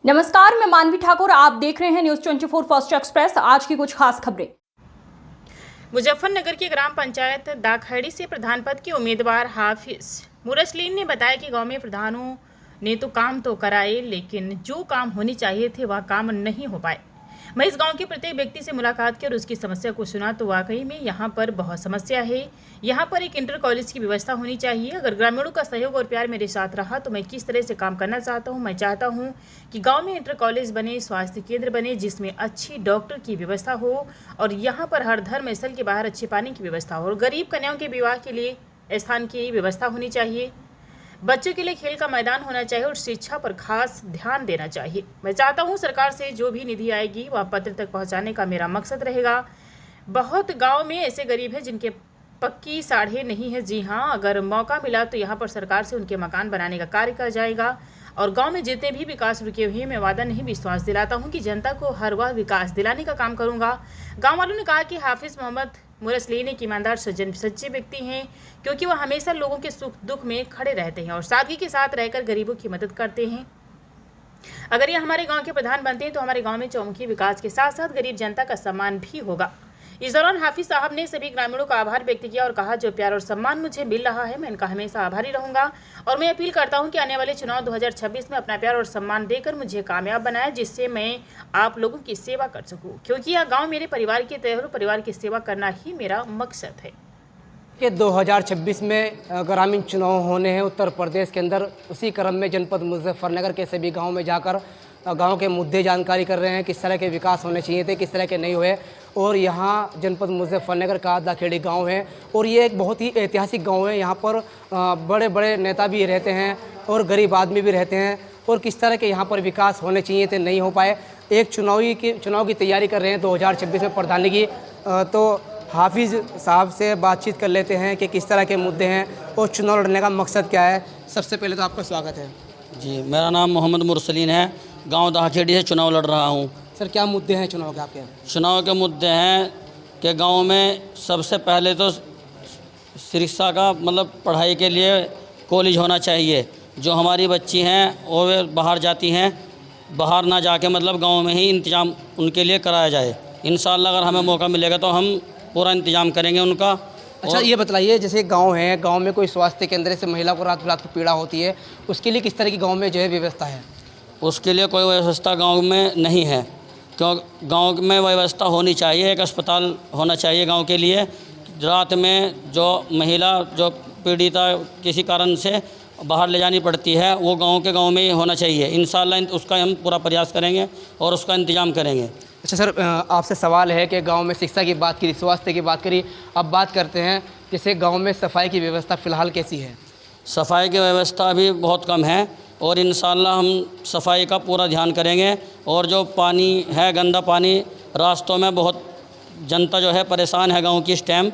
नमस्कार, मैं मानवी ठाकुर। आप देख रहे हैं न्यूज 24 फर्स्ट एक्सप्रेस। आज की कुछ खास खबरें। मुजफ्फरनगर की ग्राम पंचायत दाखहड़ी से प्रधान पद के उम्मीदवार हाफिज मुरसलीन ने बताया कि गांव में प्रधानों ने तो काम तो कराए, लेकिन जो काम होने चाहिए थे वह काम नहीं हो पाए। मैं इस गांव के प्रत्येक व्यक्ति से मुलाकात की और उसकी समस्या को सुना तो वाकई में यहाँ पर बहुत समस्या है। यहाँ पर एक इंटर कॉलेज की व्यवस्था होनी चाहिए। अगर ग्रामीणों का सहयोग और प्यार मेरे साथ रहा तो मैं किस तरह से काम करना चाहता हूँ। मैं चाहता हूँ कि गांव में इंटर कॉलेज बने, स्वास्थ्य केंद्र बने जिसमें अच्छी डॉक्टर की व्यवस्था हो और यहाँ पर हर धर्म स्थल के बाहर अच्छे पानी की व्यवस्था हो और गरीब कन्याओं के विवाह के लिए स्थान की व्यवस्था होनी चाहिए। बच्चों के लिए खेल का मैदान होना चाहिए और शिक्षा पर खास ध्यान देना चाहिए। मैं चाहता हूं सरकार से जो भी निधि आएगी वह पत्र तक पहुंचाने का मेरा मकसद रहेगा। बहुत गांव में ऐसे गरीब हैं जिनके पक्की सड़कें नहीं है। जी हां, अगर मौका मिला तो यहां पर सरकार से उनके मकान बनाने का कार्य किया जाएगा और गांव में जितने भी विकास रुके हुए हैं मैं वादा नहीं विश्वास दिलाता हूं कि जनता को हर वह विकास दिलाने का काम करूंगा। गाँव वालों ने कहा कि हाफिज मोहम्मद मुरसलीन एक ईमानदार सज्जन सच्चे व्यक्ति हैं, क्योंकि वह हमेशा लोगों के सुख दुख में खड़े रहते हैं और सादगी के साथ रहकर गरीबों की मदद करते हैं। अगर ये हमारे गांव के प्रधान बनते हैं तो हमारे गांव में चौमुखी विकास के साथ साथ गरीब जनता का सम्मान भी होगा। इस दौरान हाफिज साहब ने सभी ग्रामीणों का आभार व्यक्त किया और कहा, जो प्यार और सम्मान मुझे मिल रहा है मैं इनका हमेशा आभारी रहूंगा और मैं अपील करता हूं कि आने वाले चुनाव 2026 में अपना प्यार और सम्मान देकर मुझे कामयाब बनाए, जिससे मैं आप लोगों की सेवा कर सकूं, क्योंकि यह गांव मेरे परिवार की तरह, परिवार की सेवा करना ही मेरा मकसद है। कि 2026 में ग्रामीण चुनाव होने हैं उत्तर प्रदेश के अंदर। उसी क्रम में जनपद मुजफ्फरनगर के सभी गांव में जाकर गांव के मुद्दे जानकारी कर रहे हैं, किस तरह के विकास होने चाहिए थे, किस तरह के नहीं हुए। और यहाँ जनपद मुजफ्फरनगर का दाखेड़ी गांव है और ये एक बहुत ही ऐतिहासिक गांव है। यहाँ पर बड़े बड़े नेता भी रहते हैं और गरीब आदमी भी रहते हैं और किस तरह के यहाँ पर विकास होने चाहिए थे, नहीं हो पाए। एक चुनाव की तैयारी कर रहे हैं 2026 में प्रधानी की। तो हाफिज साहब से बातचीत कर लेते हैं कि किस तरह के मुद्दे हैं और चुनाव लड़ने का मकसद क्या है। सबसे पहले तो आपका स्वागत है जी। मेरा नाम मोहम्मद मुरसलीन है, गांव दाखेड़ी से चुनाव लड़ रहा हूं। सर, क्या मुद्दे हैं चुनाव के आपके? चुनाव के मुद्दे हैं कि गांव में सबसे पहले तो शिक्षा का मतलब पढ़ाई के लिए कॉलेज होना चाहिए। जो हमारी बच्ची हैं और वे बाहर जाती हैं, बाहर ना जाके मतलब गाँव में ही इंतज़ाम उनके लिए कराया जाए। इंशाअल्लाह अगर हमें मौका मिलेगा तो हम पूरा इंतजाम करेंगे उनका। अच्छा, ये बताइए, जैसे गांव है, गांव में कोई स्वास्थ्य केंद्र से महिला को रात को पीड़ा होती है, उसके लिए किस तरह की गांव में जो है व्यवस्था है? उसके लिए कोई व्यवस्था गांव में नहीं है, क्यों गांव में व्यवस्था होनी चाहिए। एक अस्पताल होना चाहिए गांव के लिए। रात में जो महिला जो पीड़िता किसी कारण से बाहर ले जानी पड़ती है वो गांव में ही होना चाहिए। इंशाअल्लाह उसका हम पूरा प्रयास करेंगे और उसका इंतजाम करेंगे। अच्छा सर, आपसे सवाल है कि गांव में शिक्षा की बात करी, स्वास्थ्य की बात करी, अब बात करते हैं जैसे गांव में सफाई की व्यवस्था फ़िलहाल कैसी है? सफाई की व्यवस्था भी बहुत कम है और इंशाअल्लाह हम सफाई का पूरा ध्यान करेंगे। और जो पानी है, गंदा पानी, रास्तों में बहुत जनता जो है परेशान है गाँव की इस टाइम,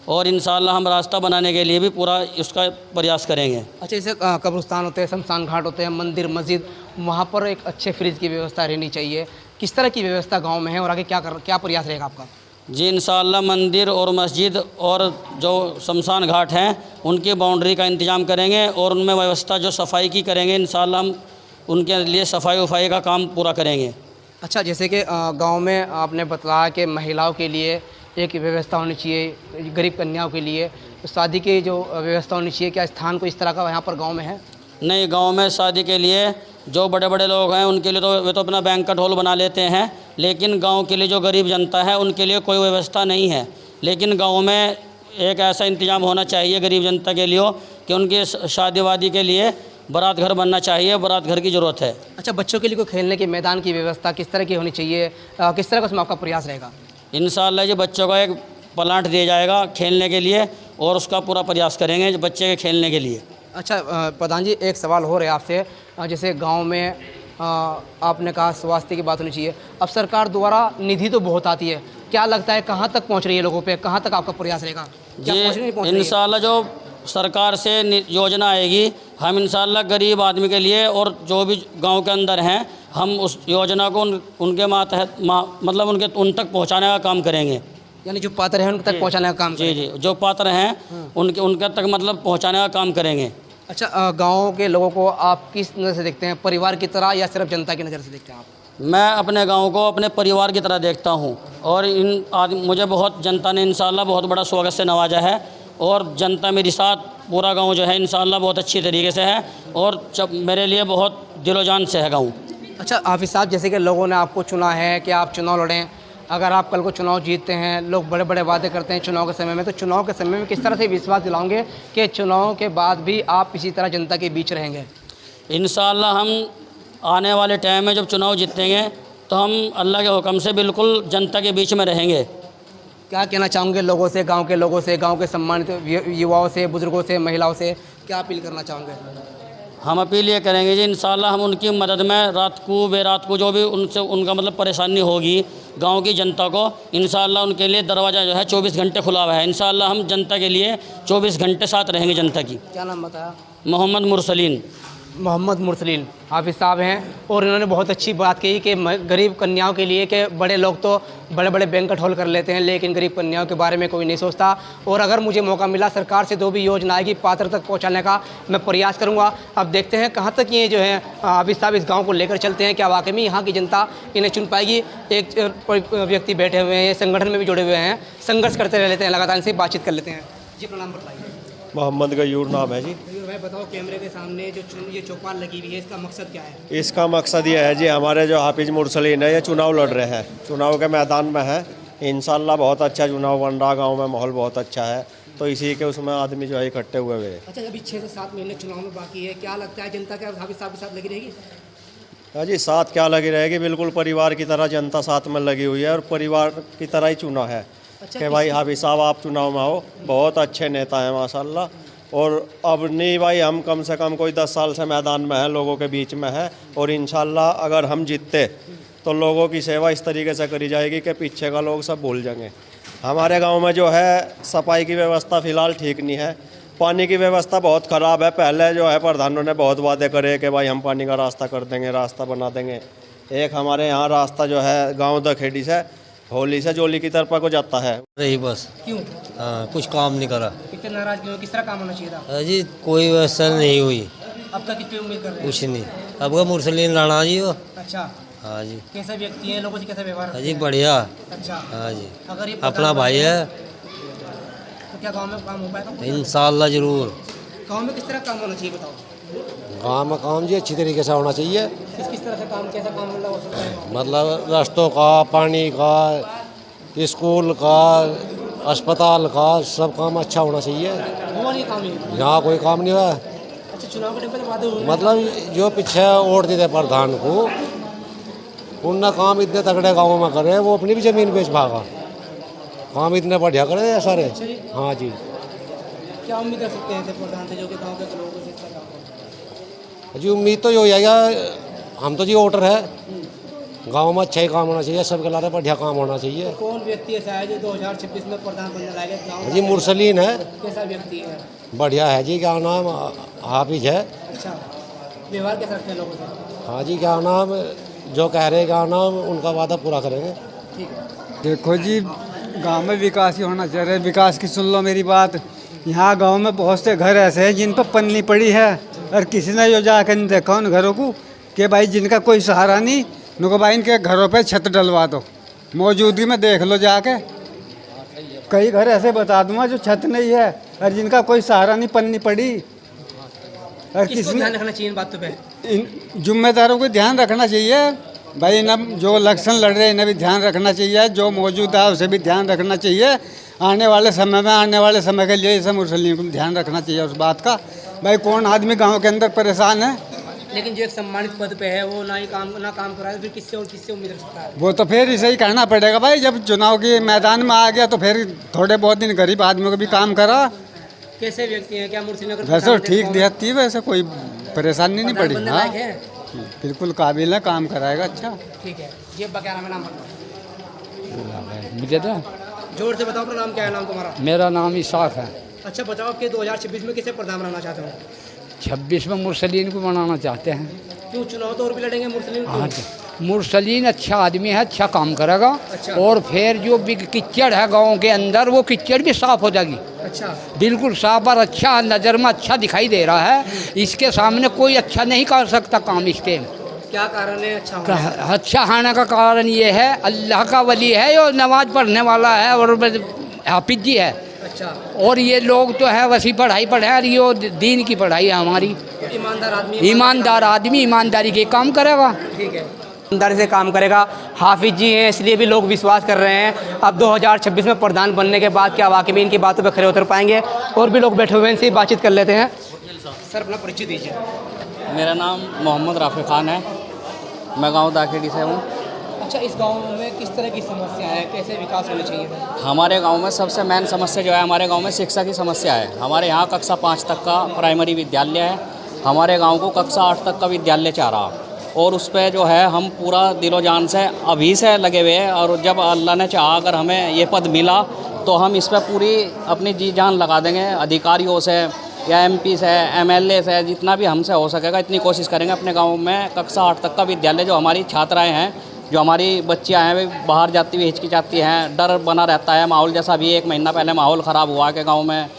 और इंशाअल्लाह हम रास्ता बनाने के लिए भी पूरा उसका प्रयास करेंगे। अच्छा, जैसे कब्रिस्तान होते हैं, शमशान घाट होते हैं, मंदिर मस्जिद, वहाँ पर एक अच्छे फ्रिज की व्यवस्था रहनी चाहिए। किस तरह की व्यवस्था गांव में है और आगे क्या प्रयास रहेगा आपका? जी, इंशाअल्लाह मंदिर और मस्जिद और जो शमशान घाट हैं उनकी बाउंड्री का इंतज़ाम करेंगे और उनमें व्यवस्था जो सफाई की करेंगे। इंशाअल्लाह हम उनके लिए सफाई का काम पूरा करेंगे। अच्छा, जैसे कि गांव में आपने बताया कि महिलाओं के लिए एक व्यवस्था होनी चाहिए, गरीब कन्याओं के लिए तो शादी की जो व्यवस्था होनी चाहिए, क्या स्थान को इस तरह का यहाँ पर गांव में है? नहीं, गांव में शादी के लिए जो बड़े बड़े लोग हैं उनके लिए तो वे तो अपना बैंक्वेट हॉल बना लेते हैं, लेकिन गांव के लिए जो गरीब जनता है उनके लिए कोई व्यवस्था नहीं है। लेकिन गांव में एक ऐसा इंतज़ाम होना चाहिए गरीब जनता के लिए कि उनकी शादी वादी के लिए बारात घर बनना चाहिए, बारात घर की ज़रूरत है। अच्छा, बच्चों के लिए कोई खेलने के मैदान की व्यवस्था किस तरह की होनी चाहिए, किस तरह का उसमें आपका प्रयास रहेगा? इंशाअल्लाह जी बच्चों का एक प्लांट दिया जाएगा खेलने के लिए और उसका पूरा प्रयास करेंगे बच्चे के खेलने के लिए। अच्छा प्रधान जी, एक सवाल हो रहा है आपसे। जैसे गांव में आपने कहा स्वास्थ्य की बात होनी चाहिए, अब सरकार द्वारा निधि तो बहुत आती है, क्या लगता है कहाँ तक पहुँच रही है लोगों पे, कहाँ तक आपका प्रयास रहेगा? जी, इंशाअल्लाह जो सरकार से योजना आएगी हम इंशाअल्लाह गरीब आदमी के लिए और जो भी गांव के अंदर हैं हम उस योजना को उनके मतलब उन तक पहुंचाने का काम करेंगे। यानी जो पात्र हैं उन तक पहुंचाने का काम जी, जो पात्र हैं उनके तक मतलब पहुंचाने का काम करेंगे। अच्छा, गाँव के लोगों को आप किस नज़र से देखते हैं, परिवार की तरह या सिर्फ जनता की नज़र से देखते हैं आप? मैं अपने गांव को अपने परिवार की तरह देखता हूं और मुझे बहुत जनता ने इंशाल्लाह बहुत बड़ा स्वागत से नवाजा है और जनता मेरे साथ पूरा गांव जो है इंशाल्लाह बहुत अच्छी तरीके से है और जब मेरे लिए बहुत दिलो जान से है गांव। अच्छा हाफिज़ साहब, जैसे कि लोगों ने आपको चुना है कि आप चुनाव लड़ें, अगर आप कल को चुनाव जीतते हैं, लोग बड़े बड़े वादे करते हैं चुनाव के समय में, तो चुनाव के समय में किस तरह से विश्वास दिलाओगे कि चुनाव के बाद भी आप इसी तरह जनता के बीच रहेंगे? इंशाल्लाह हम आने वाले टाइम में जब चुनाव जीतेंगे तो हम अल्लाह के हुक्म से बिल्कुल जनता के बीच में रहेंगे। क्या कहना चाहोगे लोगों से, गांव के लोगों से, गांव के सम्मानित युवाओं से, बुजुर्गों से, महिलाओं से, क्या अपील करना चाहोगे? हम अपील ये करेंगे जी इंशाल्लाह हम उनकी मदद में रात को बेरात को जो भी उनसे उनका मतलब परेशानी होगी गांव की जनता को, इंशाल्लाह उनके लिए दरवाज़ा जो है 24 घंटे खुला हुआ है। इंशाल्लाह हम जनता के लिए 24 घंटे साथ रहेंगे जनता की। क्या नाम बताया? मोहम्मद मुरसलीन। मोहम्मद मुरसलीन हाफिज़ साहब हैं और इन्होंने बहुत अच्छी बात कही कि गरीब कन्याओं के लिए कि बड़े लोग तो बड़े बड़े बैंकट हॉल कर लेते हैं लेकिन गरीब कन्याओं के बारे में कोई नहीं सोचता, और अगर मुझे मौका मिला सरकार से जो भी योजना आएगी पात्र तक पहुंचाने का मैं प्रयास करूंगा। अब देखते हैं कहां तक ये जो है हाफिज़ साहब इस गांव को लेकर चलते हैं, क्या वाकई में यहाँ की जनता इन्हें चुन पाएगी। एक व्यक्ति बैठे हुए हैं, संगठन में भी जुड़े हुए हैं, संघर्ष करते रहते हैं, लगातार इनसे बातचीत कर लेते हैं। जी प्रणाम बताइए। मोहम्मद गयूर नाम है जी। भाई बताओ, कैमरे के सामने जो ये चौपाल लगी हुई है इसका मकसद क्या है? इसका मकसद ये है जी, हमारे जो हाफिज मुरसलीन है ये चुनाव लड़ रहे हैं, चुनाव के मैदान में है। इंशाल्लाह बहुत अच्छा चुनाव बन रहा, गांव में माहौल बहुत अच्छा है, तो इसी के उसमें आदमी जो है इकट्ठे हुए हुए हैं। अच्छा, अभी 6 से 7 महीने चुनाव में बाकी है, क्या लगता है जनता क्या हाफिज़ साहब के साथ लगी रहेगी? हाँ जी, साथ क्या लगी रहेगी, बिल्कुल परिवार की तरह जनता साथ में लगी हुई है और परिवार की तरह ही चुना है। अच्छा, कि भाई हाफिज साहब आप चुनाव में आओ, बहुत अच्छे नेता हैं माशाल्लाह। और अब नहीं भाई, हम कम से कम कोई 10 साल से मैदान में है, लोगों के बीच में है, और इंशाल्लाह अगर हम जीतते तो लोगों की सेवा इस तरीके से करी जाएगी कि पीछे का लोग सब भूल जाएंगे। हमारे गांव में जो है सफाई की व्यवस्था फ़िलहाल ठीक नहीं है, पानी की व्यवस्था बहुत ख़राब है। पहले जो है प्रधानों ने बहुत वादे करे कि भाई हम पानी का रास्ता कर देंगे, रास्ता बना देंगे। एक हमारे यहाँ रास्ता जो है गाँव दखेड़ी से होली से जोली की तरफ को जाता है, रही बस। क्यों? हाँ, कुछ काम नहीं करा। कितने नाराज क्यों? किस तरह काम होना चाहिए था? जी कोई व्यवस्था नहीं हुई, अब तक कितनी उम्मीद कर रहे हैं? कुछ नहीं। अब वो मुरसलीन राणा जी वो। अच्छा, हाँ जी। कैसे व्यक्ति हैं, लोगों से कैसा व्यवहार हाँ करते जी हैं? बढ़िया। अच्छा, हाँ जी, अगर ये अपना भाई है। तो क्या गांव में काम हो पाएगा? इंशाल्लाह जरूर। गांव में किस तरह काम होना चाहिए बताओ? गाँव में काम जी अच्छी तरीके से होना चाहिए, किस तरह से काम, कैसा काम मतलब हो सकता है? मतलब रास्तों का, पानी का, स्कूल का, अस्पताल का, सब काम अच्छा होना चाहिए। हुआ नहीं काम ये? यहाँ कोई काम नहीं हुआ। अच्छा, चुनाव के टाइम पे तो वादे हुए। मतलब जो पीछे वोट देते प्रधान को, उनने काम इतने तगड़े गाँव में करे, वो अपनी भी ज़मीन बेच भागा। काम इतने बढ़िया करे सारे। हाँ जी। क्या उम्मीद कर सकते हैं ऐसे प्रधान से जो कि गाँव के लोगों से अच्छा काम करे? जी उम्मीद तो ये है, हम तो जी वोटर है, गांव में अच्छा ही काम होना चाहिए, सबके लारे बढ़िया काम होना चाहिए। कौन व्यक्ति ऐसा है जो 2026 में प्रधान बनने लायक है गाँव? जी मुरसलीन है। कैसा व्यक्ति है? बढ़िया है जी, क्या नाम हाफिज है। अच्छा, व्यवहार कैसा रखते हैं लोगों से? हाँ जी, क्या नाम जो कह रहे हैं, क्या नाम उनका वादा पूरा करेंगे। ठीक है। देखो जी, गांव में विकास ही होना चाहिए। विकास की सुन लो मेरी बात। यहाँ गांव में बहुत से घर ऐसे हैं जिन पर पन्नी पड़ी है और किसी ने जो जाकर नहीं देखा उन घरों को कि भाई जिनका कोई सहारा नहीं, उनको भाई इनके घरों पे छत डलवा दो। मौजूदगी में देख लो जाके, कई घर ऐसे बता दूंगा जो छत नहीं है और जिनका कोई सहारा नहीं, पन्नी पड़ी। और किसको ध्यान रखना चाहिए इन बातों पे? इन जिम्मेदारों को ध्यान रखना चाहिए भाई। इन्हें जो इलेक्शन लड़ रहे हैं इन्हें भी ध्यान रखना चाहिए, जो मौजूद है उसे भी ध्यान रखना चाहिए। आने वाले समय में, आने वाले समय के लिए इसे मुरसलीन को ध्यान रखना चाहिए उस बात का, भाई कौन आदमी गांव के अंदर परेशान है। लेकिन जो एक सम्मानित पद पे है वो ना काम कराए तो फिर किससे और किससे उम्मीद रख सकता है? वो तो फिर इसे ही कहना पड़ेगा भाई, जब चुनाव के मैदान में आ गया तो फिर थोड़े बहुत दिन गरीब आदमियों को भी काम करा। कैसे व्यक्ति हैं? क्या मुरसलीन वैसे ठीक देती है, वैसे कोई परेशानी नहीं पड़ी। हाँ है? बिल्कुल काबिल है, काम कराएगा अच्छा। ठीक है जी। अब क्या नाम है? नाम मुझे तो जोर से बताओ, अपना नाम क्या है? नाम तुम्हारा? मेरा नाम इसाक है। अच्छा बताओ, आपके 2026 में किसे प्रधान बनाना चाहते हो? 26 में मुरसलीन को बनाना चाहते हैं। क्यों? चुनाव तो और भी लड़ेंगे मुरसलीन। हाँ, मुरसलीन अच्छा आदमी है, अच्छा काम करेगा। अच्छा। और फिर जो भी कीचड़ है गांव के अंदर, वो कीचड़ भी साफ हो जाएगी। अच्छा, बिल्कुल साफ और अच्छा, नज़र में अच्छा दिखाई दे रहा है। इसके सामने कोई अच्छा नहीं कर सकता काम इसके। क्या कारण है अच्छा होने का? अच्छा होने का कारण ये है, अल्लाह का वली है और नमाज पढ़ने वाला है और हाफिज जी है। अच्छा, और ये लोग तो है वैसी पढ़ाई पढ़े और ये दीन की पढ़ाई है हमारी। ईमानदार आदमी, ईमानदार आदमी ईमानदारी के काम करेगा। ठीक है, ईमानदारी से काम करेगा। हाफिज जी हैं, इसलिए भी लोग विश्वास कर रहे हैं। अब 2026 में प्रधान बनने के बाद क्या वाकई में इनकी बातों पे खरे उतर पाएंगे? और भी लोग बैठे हुए हैं, इनसे बातचीत कर लेते हैं। सर, अपना परिचय दीजिए। मेरा नाम मोहम्मद राफी खान है, मैं गांव दाखेड़ी से हूँ। अच्छा, इस गांव में किस तरह की समस्या है, कैसे विकास होने चाहिए? हमारे गांव में सबसे मेन समस्या जो है, हमारे गांव में शिक्षा की समस्या है। हमारे यहाँ कक्षा 5 तक का प्राइमरी विद्यालय है, हमारे गांव को कक्षा 8 तक का विद्यालय चाह रहा, और उस पर जो है हम पूरा दिलो जान से अभी से लगे हुए हैं। और जब अल्लाह ने चाहा अगर हमें ये पद मिला तो हम इस पर पूरी अपनी जी जान लगा देंगे। अधिकारियों से या MP से, MLA से, जितना भी हमसे हो सकेगा इतनी कोशिश करेंगे अपने गांव में कक्षा 8 तक का विद्यालय। जो हमारी छात्राएं हैं, जो हमारी बच्चियां हैं, वे बाहर जाती हुई हिचकिचाती हैं, डर बना रहता है। माहौल जैसा भी 1 महीना पहले माहौल ख़राब हुआ कि गांव में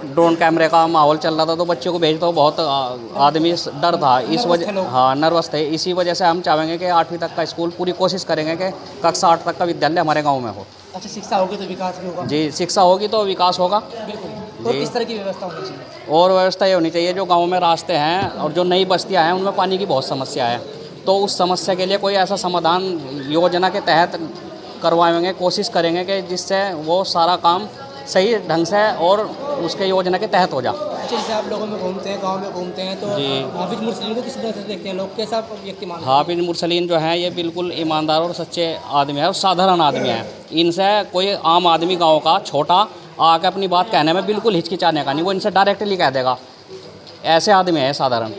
ड्रोन कैमरे का माहौल चल रहा था, तो बच्चों को भेज तो बहुत आदमी डर था। इस वजह, हाँ, नर्वस थे। इसी वजह से हम चाहेंगे कि 8वीं तक का स्कूल, पूरी कोशिश करेंगे कि कक्षा 8 तक का विद्यालय हमारे गाँव में हो। अच्छा, शिक्षा होगी तो विकास भी होगा? जी, शिक्षा होगी तो विकास होगा। बिल्कुल। और किस तरह की व्यवस्था होनी चाहिए? और व्यवस्था ये होनी चाहिए, जो गांव में रास्ते हैं और जो नई बस्तियां हैं उनमें पानी की बहुत समस्या है, तो उस समस्या के लिए कोई ऐसा समाधान योजना के तहत करवाएंगे, कोशिश करेंगे कि जिससे वो सारा काम सही ढंग से और उसके योजना के तहत हो जाए। अच्छा, जैसे आप लोगों में घूमते हैं, गाँव में घूमते हैं, तो जी। हाफिज मुर्सलीन को किस तरह से देखते हैं लोग, कैसा व्यक्ति मानते हैं? हाफिज मुरसलीन जो है ये बिल्कुल ईमानदार और सच्चे आदमी है और साधारण आदमी है। इनसे कोई आम आदमी गाँव का छोटा आके अपनी बात कहने में बिल्कुल हिचकिचाने का नहीं, वो इनसे डायरेक्टली कह देगा। ऐसे आदमी है साधारण।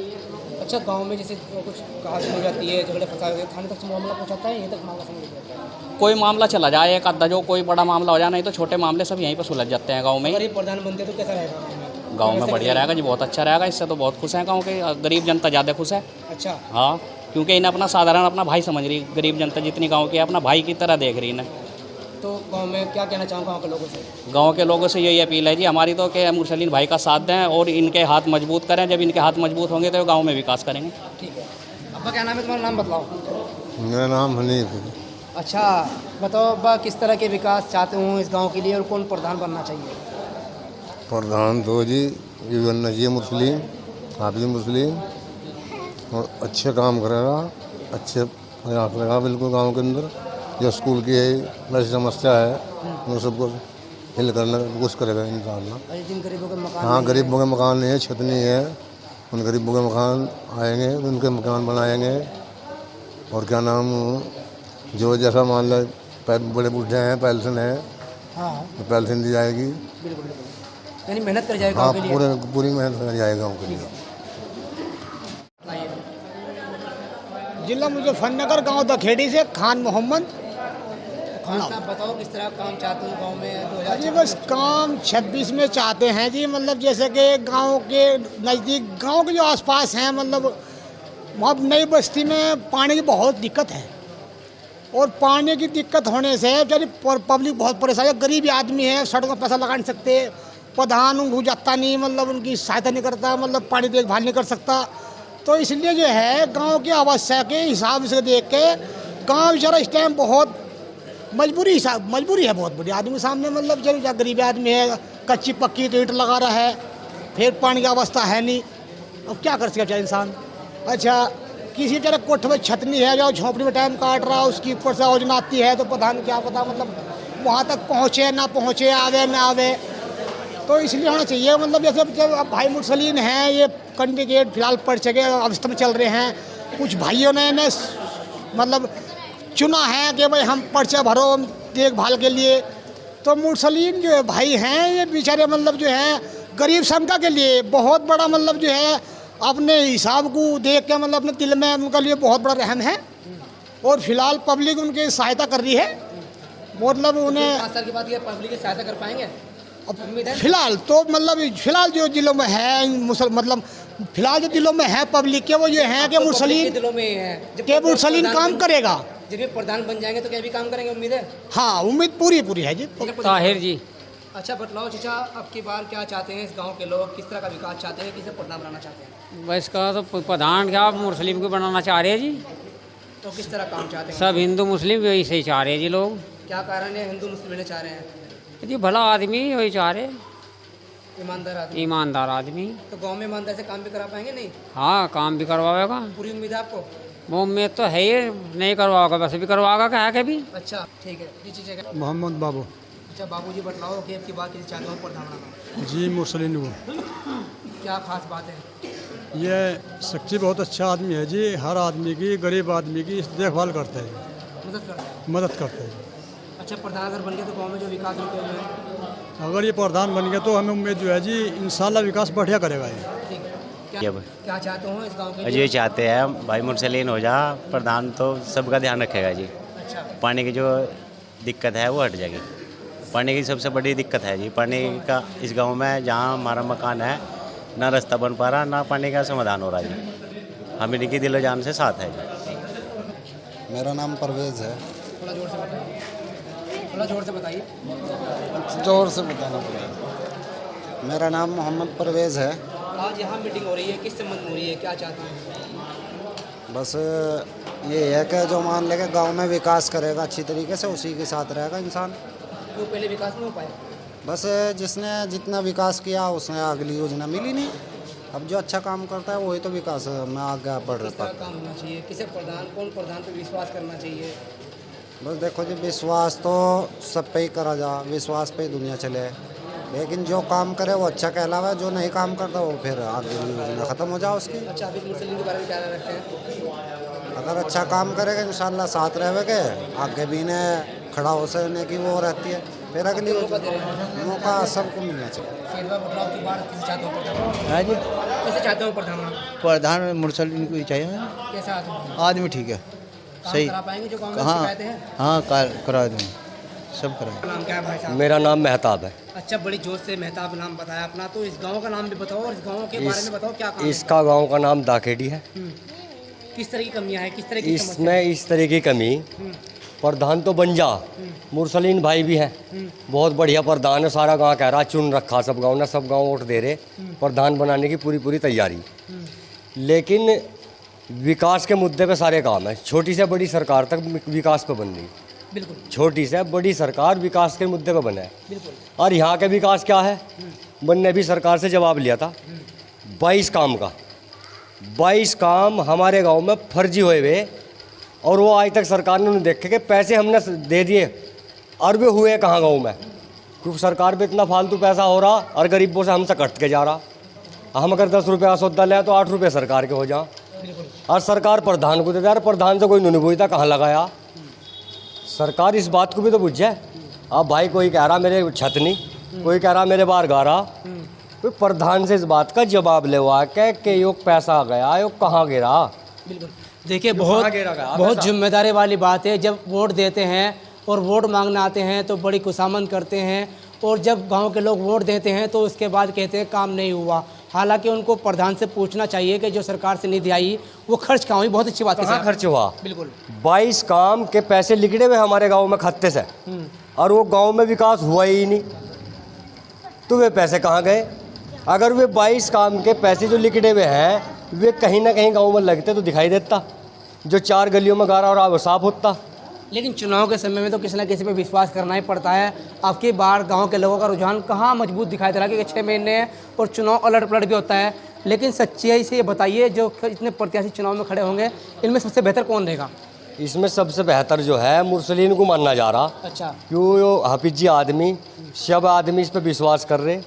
अच्छा, गांव में जैसे कुछ कहासुनी हो जाती है, झगड़े फसाद होते हैं, थाने तक मामला पहुंचाता है, यहीं तक मामला समझ जाता है? कोई मामला चला जाए, एक आधा जो कोई बड़ा मामला हो जाए, नहीं तो छोटे मामले सब यहीं पर सुलझ जाते हैं गाँव में। अगर ये प्रधान बनते तो कैसा रहेगा गाँव में? गाँव में बढ़िया रहेगा जी, बहुत अच्छा रहेगा। इससे तो बहुत खुश हैं गाँव के गरीब जनता, ज़्यादा खुश है। अच्छा, हाँ, क्योंकि इन्हें अपना साधारण अपना भाई समझ रही, गरीब जनता जितनी गाँव की है अपना भाई की तरह देख रही इन्हें। तो गांव में क्या कहना चाहूँगा गाँव के लोगों से? गांव के लोगों से यही अपील है जी हमारी तो कि मुरसलीन भाई का साथ दें और इनके हाथ मजबूत करें। जब इनके हाथ मजबूत होंगे तो गांव में विकास करेंगे। ठीक है। अब्बा, क्या नाम है तुम्हारा? नाम बताओ। मेरा नाम हनीफ है। अच्छा, बताओ अब्बा, किस तरह के विकास चाहते हूँ इस गांव के लिए और कौन प्रधान बनना चाहिए? प्रधान तो जी ये बनना चाहिए मुस्लिम, हाफिज मुस्लिम, और अच्छे काम करेगा, अच्छे प्रयास करेगा बिल्कुल गांव के अंदर। जो स्कूल की है वैसी समस्या है वो सबको हिल करने की कोशिश करेगा इंशाअल्लाह। जिन गरीबों के मकान, हाँ, गरीबों के मकान नहीं है, छत नहीं है, उन गरीबों के मकान आएंगे, उनके मकान बनाएंगे। और क्या नाम, जो जैसा मान लो बड़े बूढ़े हैं, पेंशन है, हाँ, तो पेंशन दी जाएगी। बिल्कुल। यानी मेहनत कर जाएगा हाँ, गाँव के लिए। पूरी मेहनत कर जाएगा गाँव के लिए। जिला मुजफ्फरनगर, गांव दखेड़ी से खान मोहम्मद। खान साहब, बताओ किस तरह काम चाहते हो गांव में? जी बस काम 26 में चाहते हैं जी, मतलब जैसे कि गांव के नज़दीक, गांव के जो आसपास हैं, मतलब वहाँ नई बस्ती में पानी की बहुत दिक्कत है, और पानी की दिक्कत होने से बेचारी पब्लिक बहुत परेशान है। गरीब आदमी है, सड़कों पर पैसा लगा नहीं सकते, प्रधान उनको जाता नहीं, मतलब उनकी सहायता नहीं करता, मतलब पानी देखभाल नहीं कर सकता। तो इसलिए जो है गांव की आवश्यकता के हिसाब से देख के गांव बेचारा इस टाइम बहुत मजबूरी है बहुत बड़ी आदमी सामने, मतलब जो गरीब आदमी है, कच्ची पक्की तो ईंट लगा रहा है, फिर पानी की अवस्था है नहीं, अब क्या कर सके बेचारा इंसान। अच्छा, किसी बेचारे कोठे में छत नहीं है, जो झोंपड़ी में टाइम काट रहा है, उसकी ऊपर से योजना आती है तो प्रधान क्या पता मतलब वहाँ तक पहुँचे ना पहुँचे, आवे ना आवे। तो इसलिए होना चाहिए, मतलब जैसे अब भाई मुरसलीन हैं, ये कैंडिडेट फिलहाल पर्चे के अवस्था में चल रहे हैं। कुछ भाइयों ने मतलब चुना है कि भाई हम पर्चा भरो देखभाल के लिए, तो मुरसलीन जो भाई हैं ये बेचारे मतलब जो है गरीब संख्या के लिए बहुत बड़ा मतलब जो है अपने हिसाब को देख के मतलब अपने दिल में उनके लिए बहुत बड़ा रहम है, और फिलहाल पब्लिक उनकी सहायता कर रही है, मतलब उन्हें 5 साल के बाद ये पब्लिक की सहायता कर पाएंगे उम्मीद है। फिलहाल तो मतलब फिलहाल जो जिलों में है मतलब फिलहाल जो दिलों में है पब्लिक के, वो ये है कि मुरसलीन दिलों में है कि मुरसलीन काम करेगा। जब ये प्रधान बन जाएंगे तो क्या भी काम करेंगे, उम्मीद है? हाँ, उम्मीद पूरी है जी। ताहिर जी। अच्छा बतलाओ चाचा, अब की बार क्या चाहते हैं इस गांव के लोग, किस तरह का विकास चाहते हैं, किसे प्रधान बनाना चाहते हैं? बस का तो प्रधान क्या मुस्लिम को बनाना चाह रहे हैं जी। तो किस तरह काम चाहते हैं? सब हिंदू मुस्लिम वही सही चाह रहे हैं जी लोग। क्या कारण है हिंदू मुस्लिम लेना चाह रहे हैं? जी भला आदमी वही चाह रहे, ईमानदार आदमी। ईमानदार आदमी। तो गांव में ईमानदार से काम भी करा पाएंगे? नहीं, हाँ काम भी करवाएगा, पूरी उम्मीद है आपको? वो उम्मीद तो है ही, नहीं करवाओगा वैसे भी करवाएगा, क्या है के भी। अच्छा ठीक है, ये चीज़ है। मोहम्मद बाबू अच्छा बाबूजी बतलाओ कि अब की बार किसी चाहते हो प्रधान बनाना? जी मुरसलीन को क्या खास बात है? ये सच्ची बहुत अच्छा आदमी है जी, हर आदमी की, गरीब आदमी की देखभाल करते हैं, मदद करता है। मदद करते हैं। अच्छा प्रधान अगर बन गया तो गांव में जो विकास रुके हुए हैं, अगर ये प्रधान बन गया तो हमें उम्मीद जो है जी इंशाल्लाह विकास बढ़िया करेगा ये। ठीक है, क्या चाहते हो इस गांव के जी चाहते हैं भाई मुरसलीन हो जा प्रधान तो सबका ध्यान रखेगा जी। अच्छा पानी की जो दिक्कत है वो हट जाएगी। पानी की सबसे बड़ी दिक्कत है जी, पानी का इस गांव में जहां हमारा मकान है ना रास्ता बन पा रहा ना पानी का समाधान हो रहा जी। हम इनकी दिलो जान से साथ है जी। मेरा नाम परवेज़ है। थोड़ा जोर से बताइए, थोड़ा जोर से बताइए। जोर से बताना पड़ेगा। मेरा नाम मोहम्मद परवेज़ है। आज यहाँ मीटिंग हो रही है, किस संबंध में हो रही है, क्या चाहते हैं? बस ये है कि जो मान लेके गांव में विकास करेगा अच्छी तरीके से उसी के साथ रहेगा इंसान। क्यों पहले विकास नहीं हो पाया? बस जिसने जितना विकास किया उसने अगली योजना मिली नहीं। अब जो अच्छा काम करता है वही तो विकास में आगे बढ़ किस तरह रहा है। काम होना चाहिए, किसे प्रधान, कौन प्रधान पे विश्वास करना चाहिए? बस देखो जी विश्वास तो सब पे ही करा जा, विश्वास पे ही दुनिया चले, लेकिन जो काम करे वो अच्छा कहलावा, जो नहीं काम करता वो फिर आगे योजना ख़त्म हो जाए उसकी। अच्छा अभी मुस्लिम के बारे में क्या राय रखते हैं? अगर अच्छा काम करेगा इंशाल्लाह साथ रहेंगे, आगे भी ने खड़ा हो सकने की वो रहती है, फिर अगली मौका दे रहे हैं। मौका सबको मिलना चाहिए। फीडबैक बतलाओ की बार किसे चाहते हो प्रधान? है जी किसे चाहते हो प्रधान? प्रधान मुरसलीन को ही चाहिए। कैसा आदमी? आदमी ठीक है, काम सही। करा पाएंगे जो गाँव में हाँ शिकायतें हैं? हाँ करा दूँ, सब करा। नाम क्या है भाई साहब? मेरा नाम मेहताब है। अच्छा बड़ी जोर से मेहताब नाम बताया अपना, तो इस गांव का नाम भी बताओ और इस गांव के बारे में बताओ क्या काम है? इसका गांव का नाम दाखेड़ी है। किस तरह की कमियां हैं, किस तरह की समस्या इसमें इस तरह की कमी, प्रधान तो बन जा, मुरसलीन भाई भी हैं, बहुत बढ़िया प्रधान है, सारा गांव कह रहा चुन रखा, सब गांव ने, सब गांव वोट दे रहे प्रधान बनाने की पूरी तैयारी। लेकिन विकास के मुद्दे पे सारे काम है, छोटी से बड़ी सरकार तक विकास पे बन रही। बिल्कुल छोटी से बड़ी सरकार विकास के मुद्दे पे बने। बिल्कुल। और यहाँ के विकास क्या है, बनने भी सरकार से जवाब लिया था 22 काम का, 22 काम हमारे गांव में फर्जी हुए हुए, और वो आज तक सरकार ने देखे कि पैसे हमने दे दिए और वे हुए कहाँ गांव में, क्योंकि सरकार पे इतना फालतू पैसा हो रहा और गरीबों से हमसे कट के जा रहा। हम अगर 10 रुपये का सौदा ले तो 8 रुपये सरकार के हो जा, और सरकार प्रधान को दे दे, प्रधान से कोई नहीं पूछता कहाँ लगाया। सरकार इस बात को भी तो बुझे। अब भाई कोई कह रहा मेरे छत नहीं, कोई कह रहा मेरे बाहर गा रहा, कोई प्रधान से इस बात का जवाब ले हुआ कि यो पैसा गया, यो कहाँ गिरा। बिल्कुल। देखिए बहुत जिम्मेदारी वाली बात है, जब वोट देते हैं और वोट मांगने आते हैं तो बड़ी खुशामद करते हैं, और जब गांव के लोग वोट देते हैं तो उसके बाद कहते हैं काम नहीं हुआ। हालांकि उनको प्रधान से पूछना चाहिए कि जो सरकार से निधि आई वो खर्च कहाँ हुई। बहुत अच्छी बात है, खर्च हुआ। बिल्कुल 22 काम के पैसे लिखड़े हुए हमारे गांव में खाते से, और वो गांव में विकास हुआ ही नहीं, तो वे पैसे कहाँ गए? अगर वे 22 काम के पैसे जो लिखड़े हुए हैं वे कहीं ना कहीं गांव में लगते तो दिखाई देता, जो 4 गलियों में गारा और वो साफ होता। लेकिन चुनाव के समय में तो किसी न किसी पे विश्वास करना ही पड़ता है। अब की बार गांव के लोगों का रुझान कहाँ मजबूत दिखाई दे रहा है कि 6 महीने हैं और चुनाव अलट पलट भी होता है, लेकिन सच्चाई से ये बताइए जो इतने प्रत्याशी चुनाव में खड़े होंगे इनमें सबसे बेहतर कौन रहेगा? इसमें सबसे बेहतर जो है मुरसलीन को मानना जा रहा। अच्छा। क्यों? हाफिजी आदमी, सब आदमी इस पर विश्वास कर रहे,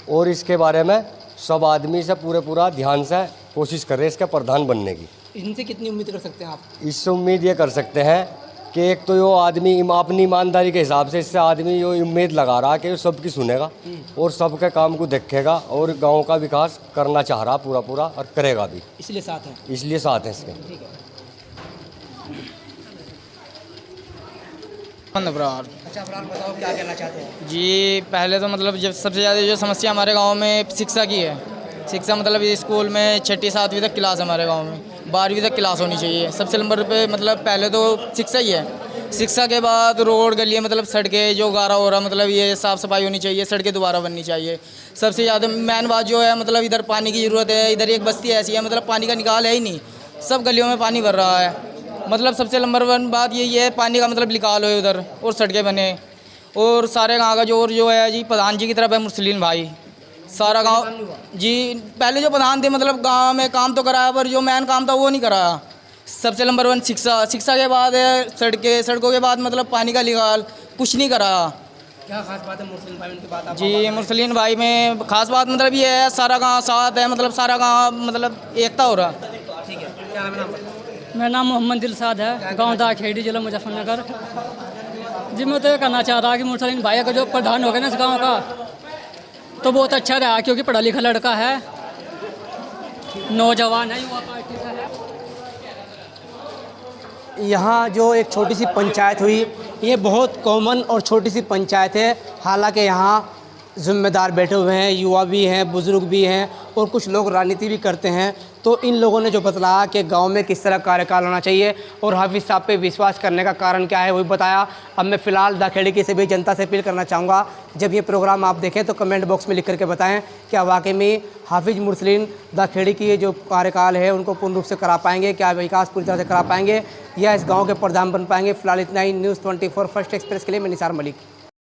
और इसके बारे में सब आदमी से पूरा ध्यान से कोशिश कर रहे इसके प्रधान बनने की। इनसे कितनी उम्मीद कर सकते हैं आप? इससे उम्मीद ये कर सकते हैं कि एक तो यो आदमी अपनी ईमानदारी के हिसाब से इससे आदमी यो उम्मीद लगा रहा कि सबकी सुनेगा और सबके काम को देखेगा और गांव का विकास करना चाह रहा पूरा और करेगा भी, इसलिए साथ है। इसलिए साथ है इसके। ठीक है। अच्छा अबरार बताओ क्या कहना चाहते हैं? जी पहले तो मतलब जब सबसे ज़्यादा जो समस्या हमारे गांव में शिक्षा की है, शिक्षा मतलब स्कूल में 6ठी 7वीं तक क्लास हमारे गांव में, 12वीं तक क्लास होनी चाहिए। सबसे नंबर पे मतलब पहले तो शिक्षा ही है, शिक्षा के बाद रोड गलियाँ मतलब सड़कें जो गारा हो रहा मतलब ये साफ़ सफाई होनी चाहिए, सड़कें दोबारा बननी चाहिए। सबसे ज़्यादा मेन बात जो है मतलब इधर पानी की ज़रूरत है। इधर एक बस्ती ऐसी है मतलब पानी का निकाल है ही नहीं, सब गलियों में पानी भर रहा है। मतलब सबसे नंबर 1 बात यही है पानी का मतलब निकाल हो उधर और सड़कें बने। और सारे गाँव का जो है जी प्रधान जी की तरफ है मुरसलीन भाई। सारा गांव जी पहले जो प्रधान थे मतलब गांव में काम तो कराया पर जो मेन काम था वो नहीं कराया। सबसे नंबर 1 शिक्षा के बाद है सड़कों के बाद मतलब पानी का निकाल कुछ नहीं कराया। क्या खास बात है मुरसलीन भाई उनकी बात जी मुरसलीन भाई में खास बात मतलब ये है सारा गांव साथ है, मतलब सारा गांव मतलब एकता हो रहा। ठीक है, क्या नाम है? मेरा नाम मोहम्मद दिलसाद है, गांव दाखेड़ी, जिला मुजफ्फरनगर। जी मैं तो ये कहना चाह रहा कि मुरसलीन भाई अगर जो प्रधान हो गए ना इस गाँव का तो बहुत अच्छा रहा, क्योंकि पढ़ा लिखा लड़का है, नौजवान है, युवा पार्टी का है। यहाँ जो एक छोटी सी पंचायत हुई, ये बहुत कॉमन और छोटी सी पंचायत है। हालांकि यहाँ ज़िम्मेदार बैठे हुए हैं, युवा भी हैं, बुज़ुर्ग भी हैं और कुछ लोग राजनीति भी करते हैं। तो इन लोगों ने जो बतलाया कि गांव में किस तरह कार्यकाल होना चाहिए और हाफिज़ साहब पे विश्वास करने का कारण क्या है वही बताया। अब मैं फ़िलहाल दाखेड़ी की सभी जनता से अपील करना चाहूँगा, जब ये प्रोग्राम आप देखें तो कमेंट बॉक्स में लिख करके बताएं क्या वाकई में हाफिज़ मुरसलीन दाखेड़ी की ये जो कार्यकाल है उनको पूर्ण रूप से करा पाएंगे, क्या विकास पूरी तरह से करा पाएंगे या इस गाँव के प्रधान बन पाएंगे। फ़िलहाल इतना ही। न्यूज़ 24 फर्स्ट एक्सप्रेस के लिए मैं निसार मलिक।